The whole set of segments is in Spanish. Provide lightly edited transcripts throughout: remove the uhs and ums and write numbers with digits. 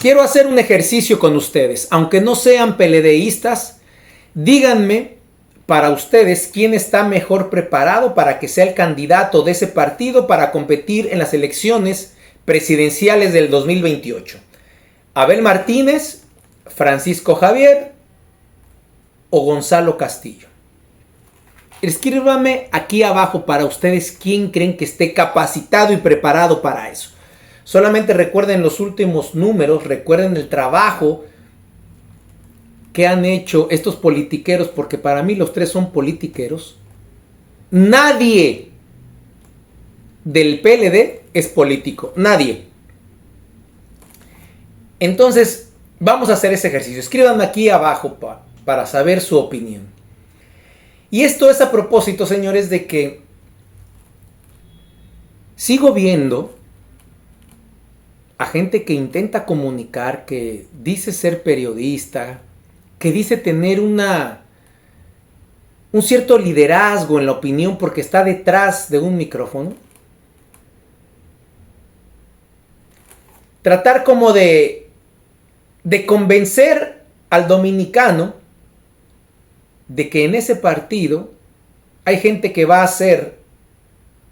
quiero hacer un ejercicio con ustedes. Aunque no sean PLDistas, díganme para ustedes quién está mejor preparado para que sea el candidato de ese partido para competir en las elecciones presidenciales del 2028. Abel Martínez, Francisco Javier o Gonzalo Castillo. Escríbanme aquí abajo para ustedes quién creen que esté capacitado y preparado para eso. Solamente recuerden los últimos números, recuerden el trabajo que han hecho estos politiqueros, porque para mí los tres son politiqueros. Nadie del PLD es político, nadie. Entonces, vamos a hacer ese ejercicio. Escríbanme aquí abajo para saber su opinión. Y esto es a propósito, señores, de que sigo viendo a gente que intenta comunicar, que dice ser periodista, que dice tener un cierto liderazgo en la opinión porque está detrás de un micrófono. Tratar como de convencer al dominicano de que en ese partido hay gente que va a hacer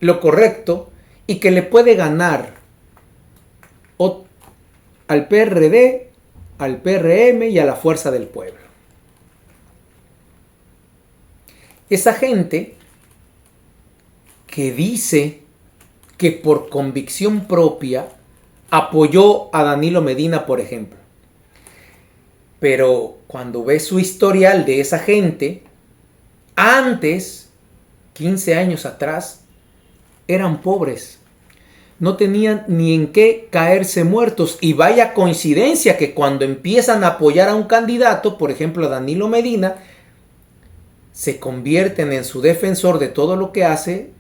lo correcto y que le puede ganar al PRD, al PRM y a la Fuerza del Pueblo. Esa gente que dice que por convicción propia apoyó a Danilo Medina, por ejemplo. Pero cuando ves su historial de esa gente, antes, 15 años atrás, eran pobres. No tenían ni en qué caerse muertos. Y vaya coincidencia que cuando empiezan a apoyar a un candidato, por ejemplo a Danilo Medina, se convierten en su defensor de todo lo que hace,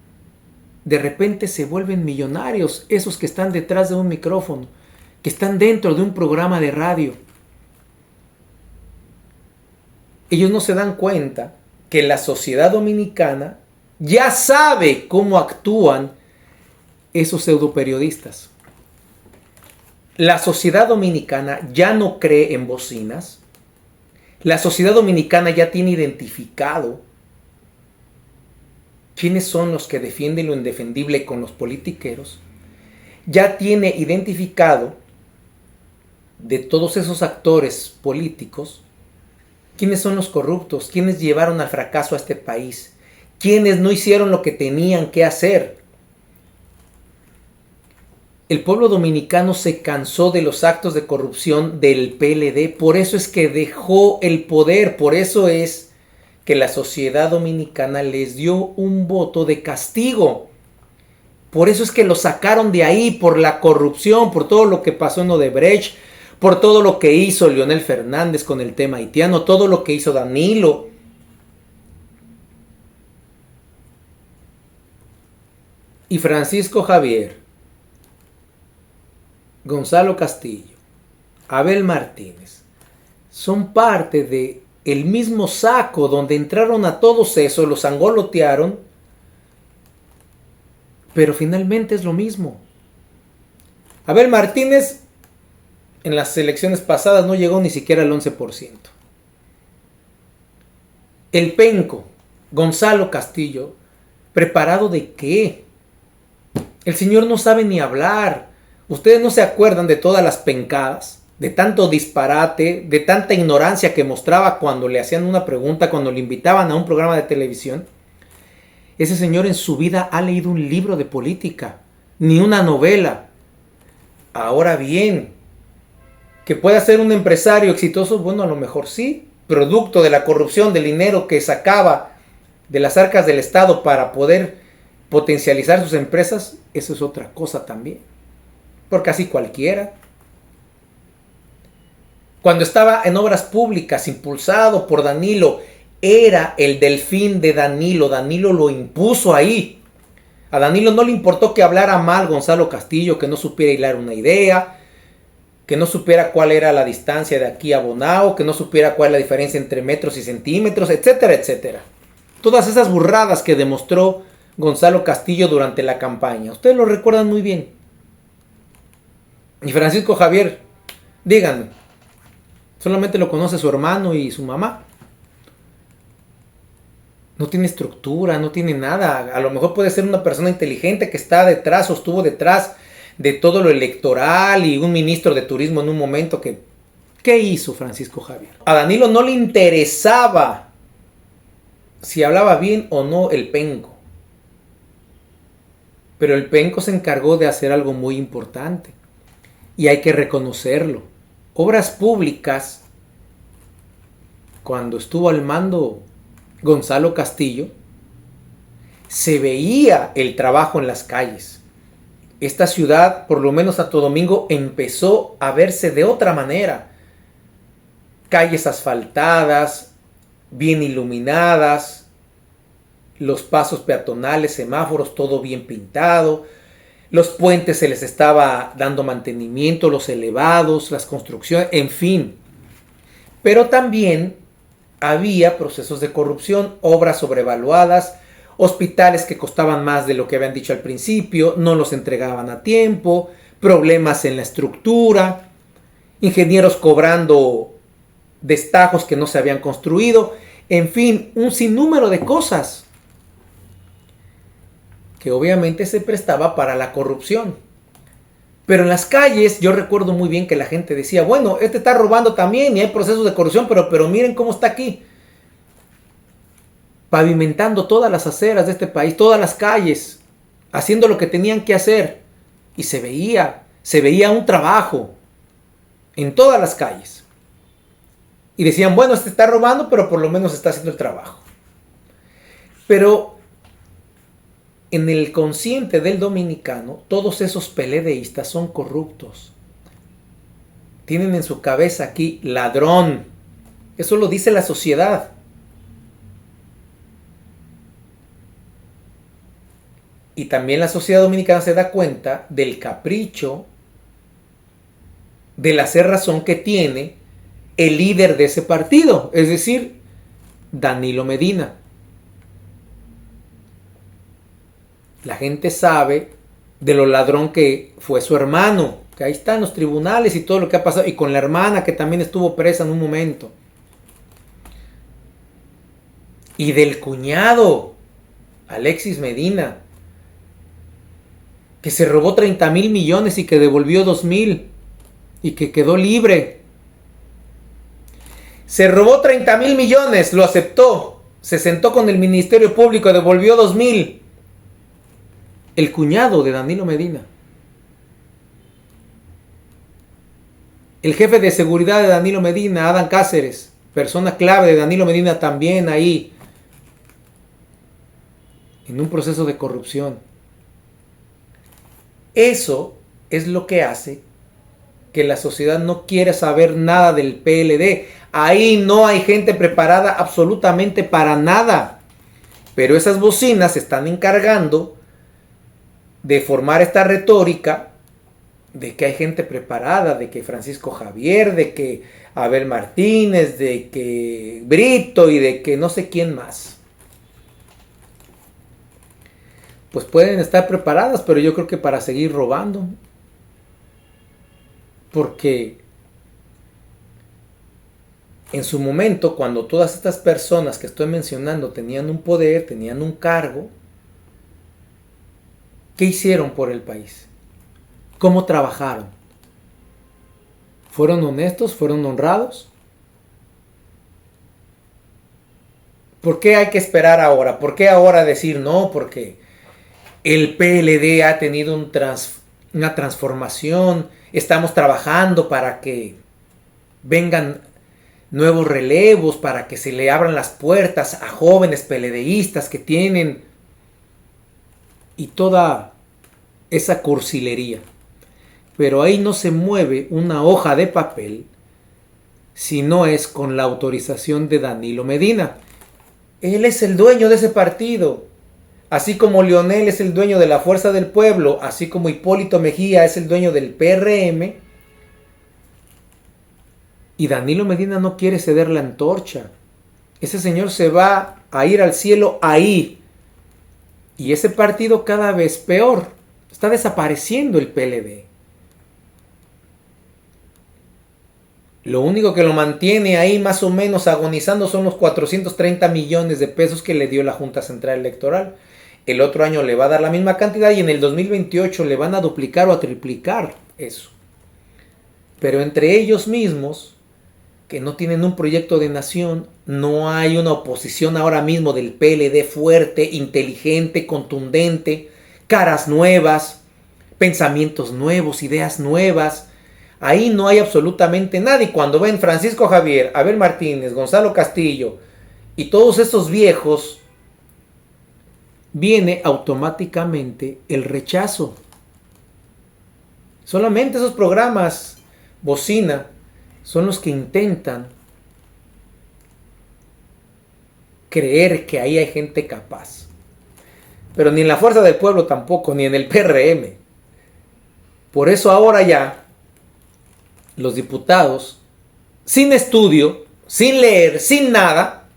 de repente se vuelven millonarios, esos que están detrás de un micrófono, que están dentro de un programa de radio. Ellos no se dan cuenta que la sociedad dominicana ya sabe cómo actúan esos pseudoperiodistas. La sociedad dominicana ya no cree en bocinas. La sociedad dominicana ya tiene identificado quiénes son los que defienden lo indefendible con los politiqueros. Ya tiene identificado de todos esos actores políticos quiénes son los corruptos, quiénes llevaron al fracaso a este país, quiénes no hicieron lo que tenían que hacer. El pueblo dominicano se cansó de los actos de corrupción del PLD, por eso es que dejó el poder, por eso es que la sociedad dominicana les dio un voto de castigo. Por eso es que lo sacaron de ahí, por la corrupción, por todo lo que pasó en Odebrecht, por todo lo que hizo Leonel Fernández con el tema haitiano, todo lo que hizo Danilo. Y Francisco Javier, Gonzalo Castillo, Abel Martínez, son parte de el mismo saco donde entraron a todos esos, los angolotearon, pero finalmente es lo mismo. Abel Martínez en las elecciones pasadas no llegó ni siquiera al 11%. El penco, Gonzalo Castillo, ¿preparado de qué? El señor no sabe ni hablar. Ustedes no se acuerdan de todas las pencadas, de tanto disparate, de tanta ignorancia que mostraba cuando le hacían una pregunta, cuando le invitaban a un programa de televisión. Ese señor en su vida ha leído un libro de política, ni una novela. Ahora bien, que pueda ser un empresario exitoso, bueno, a lo mejor sí, producto de la corrupción, del dinero que sacaba de las arcas del Estado para poder potencializar sus empresas, eso es otra cosa también. Porque así cualquiera. Cuando estaba en obras públicas, impulsado por Danilo, era el delfín de Danilo. Danilo lo impuso ahí. A Danilo no le importó que hablara mal Gonzalo Castillo, que no supiera hilar una idea, que no supiera cuál era la distancia de aquí a Bonao, que no supiera cuál es la diferencia entre metros y centímetros, etcétera, etcétera. Todas esas burradas que demostró Gonzalo Castillo durante la campaña. Ustedes lo recuerdan muy bien. Y Francisco Javier, Díganme, solamente lo conoce su hermano y su mamá. No tiene estructura, no tiene nada. A lo mejor puede ser una persona inteligente que está detrás o estuvo detrás de todo lo electoral y un ministro de turismo en un momento que... ¿Qué hizo Francisco Javier? A Danilo no le interesaba si hablaba bien o no el penco. Pero el penco se encargó de hacer algo muy importante. Y hay que reconocerlo. Obras públicas, cuando estuvo al mando Gonzalo Castillo, se veía el trabajo en las calles. Esta ciudad, por lo menos Santo Domingo, empezó a verse de otra manera. Calles asfaltadas, bien iluminadas, los pasos peatonales, semáforos, todo bien pintado. Los puentes se les estaba dando mantenimiento, los elevados, las construcciones, en fin. Pero también había procesos de corrupción, obras sobrevaluadas, hospitales que costaban más de lo que habían dicho al principio, no los entregaban a tiempo, problemas en la estructura, ingenieros cobrando destajos que no se habían construido, en fin, un sinnúmero de cosas que obviamente se prestaba para la corrupción. Pero en las calles yo recuerdo muy bien que la gente decía, bueno, este está robando también y hay procesos de corrupción, pero miren cómo está aquí. Pavimentando todas las aceras de este país, todas las calles, haciendo lo que tenían que hacer. Y se veía un trabajo en todas las calles. Y decían, bueno, este está robando, pero por lo menos está haciendo el trabajo. Pero en el consciente del dominicano, todos esos PLDistas son corruptos. Tienen en su cabeza aquí ladrón. Eso lo dice la sociedad. Y también la sociedad dominicana se da cuenta del capricho, de la cerrazón que tiene el líder de ese partido, es decir, Danilo Medina. La gente sabe de lo ladrón que fue su hermano, que ahí está en los tribunales y todo lo que ha pasado, y con la hermana que también estuvo presa en un momento. Y del cuñado, Alexis Medina, que se robó 30,000 millones y que devolvió 2,000 y que quedó libre. Se robó 30,000 millones, lo aceptó, se sentó con el Ministerio Público, devolvió 2,000. El cuñado de Danilo Medina. El jefe de seguridad de Danilo Medina, Adán Cáceres, persona clave de Danilo Medina también ahí, en un proceso de corrupción. Eso es lo que hace que la sociedad no quiera saber nada del PLD. Ahí no hay gente preparada absolutamente para nada. Pero esas bocinas se están encargando de formar esta retórica de que hay gente preparada, de que Francisco Javier, de que Abel Martínez, de que Brito y de que no sé quién más. Pues pueden estar preparadas, pero yo creo que para seguir robando. Porque en su momento, cuando todas estas personas que estoy mencionando tenían un poder, tenían un cargo, ¿qué hicieron por el país? ¿Cómo trabajaron? ¿Fueron honestos? ¿Fueron honrados? ¿Por qué hay que esperar ahora? ¿Por qué ahora decir no? Porque el PLD ha tenido una transformación. Estamos trabajando para que vengan nuevos relevos, para que se le abran las puertas a jóvenes PLDistas que tienen y toda esa cursilería. Pero ahí no se mueve una hoja de papel si no es con la autorización de Danilo Medina. Él es el dueño de ese partido. Así como Leonel es el dueño de la Fuerza del Pueblo, así como Hipólito Mejía es el dueño del PRM, y Danilo Medina no quiere ceder la antorcha. Ese señor se va a ir al cielo ahí. Y ese partido cada vez peor. Está desapareciendo el PLD. Lo único que lo mantiene ahí más o menos agonizando son los 430 millones de pesos que le dio la Junta Central Electoral. El otro año le va a dar la misma cantidad y en el 2028 le van a duplicar o a triplicar eso. Pero entre ellos mismos, que no tienen un proyecto de nación, no hay una oposición ahora mismo del PLD fuerte, inteligente, contundente, caras nuevas, pensamientos nuevos, ideas nuevas. Ahí no hay absolutamente nada. Y cuando ven Francisco Javier, Abel Martínez, Gonzalo Castillo y todos estos viejos, viene automáticamente el rechazo. Solamente esos programas bocina son los que intentan creer que ahí hay gente capaz. Pero ni en la Fuerza del Pueblo tampoco, ni en el PRM. Por eso ahora ya los diputados, sin estudio, sin leer, sin nada,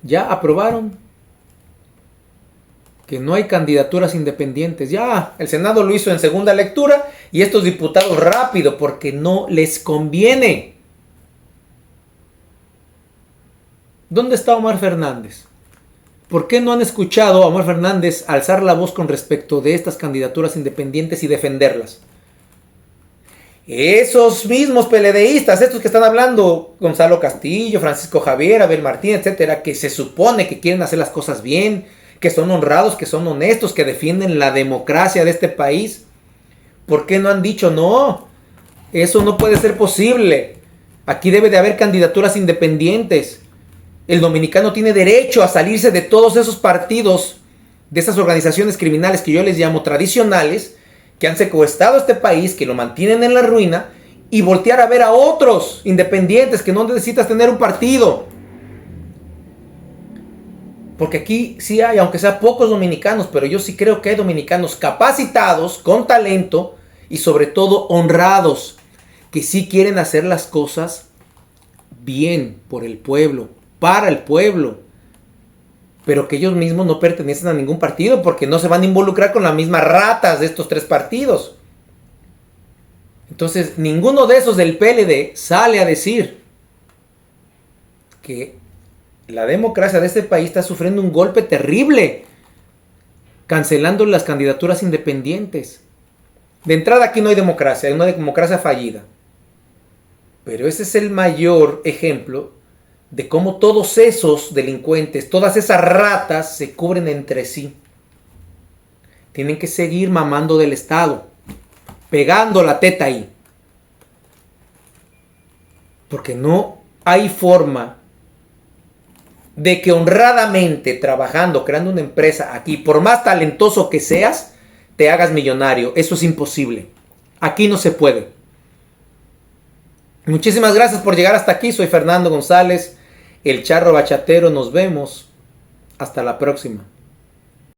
ya aprobaron que no hay candidaturas independientes. Ya el Senado lo hizo en segunda lectura y estos diputados rápido porque no les conviene. ¿Dónde está Omar Fernández? ¿Por qué no han escuchado a Omar Fernández alzar la voz con respecto de estas candidaturas independientes y defenderlas? Esos mismos PLDistas, estos que están hablando, Gonzalo Castillo, Francisco Javier, Abel Martínez, etcétera, que se supone que quieren hacer las cosas bien, que son honrados, que son honestos, que defienden la democracia de este país, ¿por qué no han dicho no? Eso no puede ser posible. Aquí debe de haber candidaturas independientes. El dominicano tiene derecho a salirse de todos esos partidos, de esas organizaciones criminales que yo les llamo tradicionales, que han secuestrado este país, que lo mantienen en la ruina, y voltear a ver a otros independientes, que no necesitas tener un partido. Porque aquí sí hay, aunque sea pocos dominicanos, pero yo sí creo que hay dominicanos capacitados, con talento y sobre todo honrados, que sí quieren hacer las cosas bien por el pueblo, para el pueblo, pero que ellos mismos no pertenecen a ningún partido porque no se van a involucrar con las mismas ratas de estos tres partidos. Entonces, ninguno de esos del PLD sale a decir que la democracia de este país está sufriendo un golpe terrible, cancelando las candidaturas independientes. De entrada aquí no hay democracia, hay una democracia fallida. Pero ese es el mayor ejemplo de cómo todos esos delincuentes, todas esas ratas se cubren entre sí. Tienen que seguir mamando del Estado, pegando la teta ahí. Porque no hay forma de que honradamente trabajando, creando una empresa aquí, por más talentoso que seas, te hagas millonario. Eso es imposible. Aquí no se puede. Muchísimas gracias por llegar hasta aquí. Soy Fernando González, el Charro Bachatero. Nos vemos. Hasta la próxima.